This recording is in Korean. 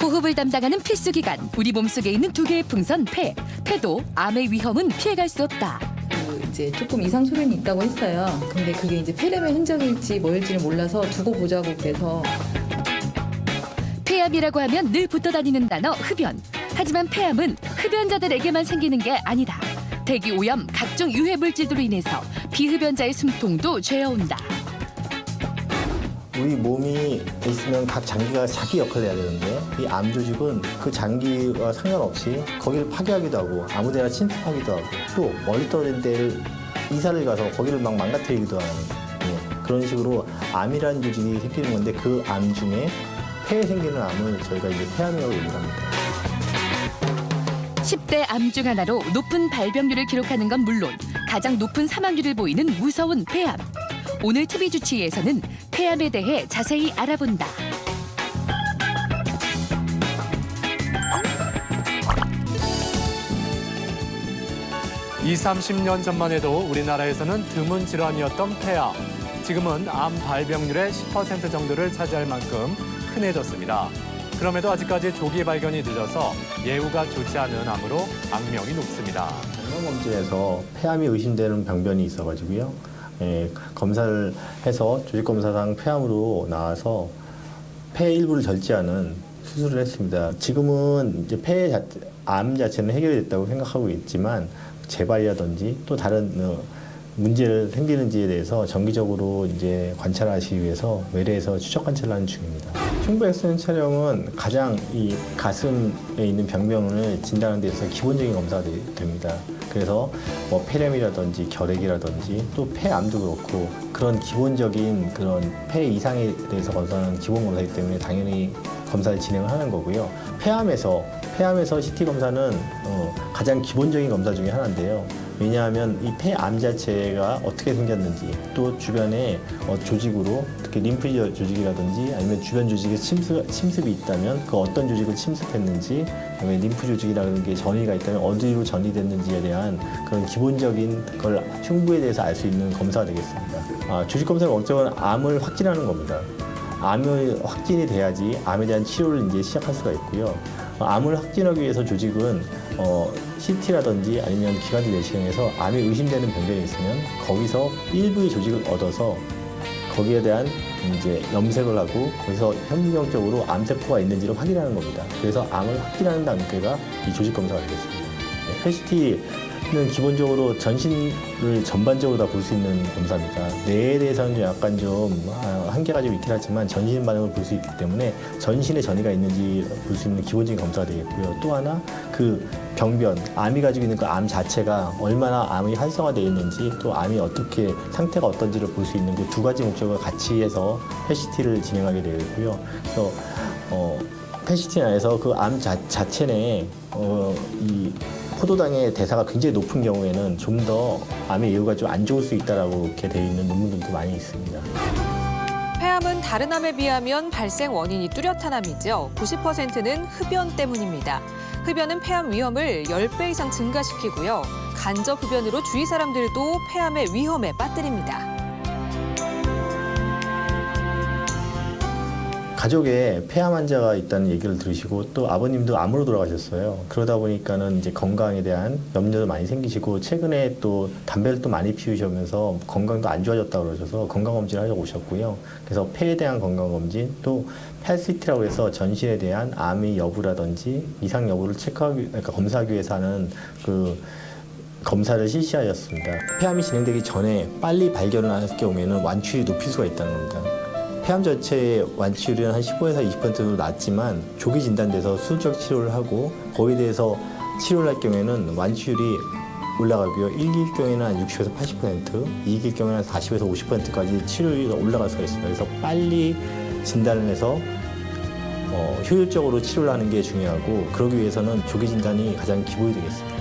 호흡을 담당하는 필수기관, 우리 몸속에 있는 두 개의 풍선 폐. 폐도 암의 위험은 피해갈 수 없다. 이제 조금 이상 소견이 있다고 했어요. 근데 그게 이제 폐렴의 흔적일지 뭐일지는 몰라서 두고 보자고 그래서. 폐암이라고 하면 늘 붙어 다니는 단어 흡연. 하지만 폐암은 흡연자들에게만 생기는 게 아니다. 대기 오염, 각종 유해 물질들로 인해서 비흡연자의 숨통도 죄어온다. 우리 몸이 있으면 각 장기가 자기 역할을 해야 되는데 이 암 조직은 그 장기와 상관없이 거기를 파괴하기도 하고 아무데나 침투하기도 하고 또 멀리 떨어진 데를 이사를 가서 거기를 막 망가뜨리기도 하는 그런 식으로 암이라는 조직이 생기는 건데 그 암 중에 폐에 생기는 암을 저희가 이제 폐암이라고 얘기를 합니다. 10대 암 중 하나로 높은 발병률을 기록하는 건 물론 가장 높은 사망률을 보이는 무서운 폐암. 오늘 TV 주치의에서는 폐암에 대해 자세히 알아본다. 이십, 30년 전만 해도 우리나라에서는 드문 질환이었던 폐암. 지금은 암 발병률의 10% 정도를 차지할 만큼 흔해졌습니다. 그럼에도 아직까지 조기 발견이 늦어서 예후가 좋지 않은 암으로 악명이 높습니다. 건강검진에서 폐암이 의심되는 병변이 있어가지고요. 검사를 해서 조직검사상 폐암으로 나와서 폐 일부를 절제하는 수술을 했습니다. 지금은 이제 암 자체는 해결이 됐다고 생각하고 있지만 재발이라든지 또 다른 문제를 생기는지에 대해서 정기적으로 이제 관찰하시기 위해서 외래에서 추적 관찰을 하는 중입니다. 흉부 엑스레이 촬영은 가장 이 가슴에 있는 병명을 진단하는 데 있어서 기본적인 검사가 됩니다. 그래서 뭐 폐렴이라든지 결핵이라든지 또 폐암도 그렇고 그런 기본적인 그런 폐 이상에 대해서 검사하는 기본 검사이기 때문에 당연히 검사를 진행을 하는 거고요. 폐암에서 CT 검사는 가장 기본적인 검사 중에 하나인데요. 왜냐하면 이 폐암 자체가 어떻게 생겼는지 또 주변에 조직으로 특히 림프 조직이라든지 아니면 주변 조직에 침습이 있다면 그 어떤 조직을 침습했는지 그다음에 림프 조직이라는 게 전이가 있다면 어디로 전이됐는지에 대한 그런 기본적인 걸 흉부에 대해서 알 수 있는 검사가 되겠습니다. 조직 검사의 목적은 암을 확진하는 겁니다. 암이 확진이 돼야지 암에 대한 치료를 이제 시작할 수가 있고요. 암을 확진하기 위해서 조직은 CT라든지 아니면 기관지 내시경에서 암이 의심되는 병변이 있으면 거기서 일부의 조직을 얻어서 거기에 대한 이제 염색을 하고 거기서 현미경적으로 암세포가 있는지를 확인하는 겁니다. 그래서 암을 확진하는 단계가 이 조직 검사가 되겠습니다. PET-CT는 기본적으로 전신을 전반적으로 다 볼 수 있는 검사입니다. 뇌에 대해서는 약간 좀 한계가 좀 있긴 하지만 전신 반응을 볼 수 있기 때문에 전신에 전이가 있는지 볼 수 있는 기본적인 검사가 되겠고요. 또 하나 그 병변, 암이 가지고 있는 그 암 자체가 얼마나 암이 활성화되어 있는지 또 암이 어떻게 상태가 어떤지를 볼 수 있는 그 두 가지 목적을 같이 해서 PET-CT를 진행하게 되고요. 그래서 PET-CT 안에서 그 암 자체 내에 이 포도당의 대사가 굉장히 높은 경우에는 좀 더 암의 예후가 좀 안 좋을 수 있다라고 이렇게 되어 있는 논문들도 많이 있습니다. 폐암은 다른 암에 비하면 발생 원인이 뚜렷한 암이죠. 90%는 흡연 때문입니다. 흡연은 폐암 위험을 10배 이상 증가시키고요. 간접 흡연으로 주위 사람들도 폐암의 위험에 빠뜨립니다. 가족에 폐암 환자가 있다는 얘기를 들으시고 또 아버님도 암으로 돌아가셨어요. 그러다 보니까는 이제 건강에 대한 염려도 많이 생기시고 최근에 또 담배를 또 많이 피우시면서 건강도 안 좋아졌다고 그러셔서 건강검진을 하려고 오셨고요. 그래서 폐에 대한 건강검진 또 PET-CT라고 해서 전신에 대한 암의 여부라든지 이상 여부를 그러니까 검사하기 위해서 하는 그 검사를 실시하였습니다. 폐암이 진행되기 전에 빨리 발견을 할 경우에는 완치율이 높일 수가 있다는 겁니다. 폐암 전체의 완치율은 한 15에서 20% 정도 낮지만 조기 진단돼서 수술적 치료를 하고 거기에 대해서 치료를 할 경우에는 완치율이 올라가고요. 1기일 경우에는 한 60에서 80%, 2기일 경우에는 한 40에서 50%까지 치료율이 올라갈 수가 있습니다. 그래서 빨리 진단을 해서 효율적으로 치료를 하는 게 중요하고 그러기 위해서는 조기 진단이 가장 기본이 되겠습니다.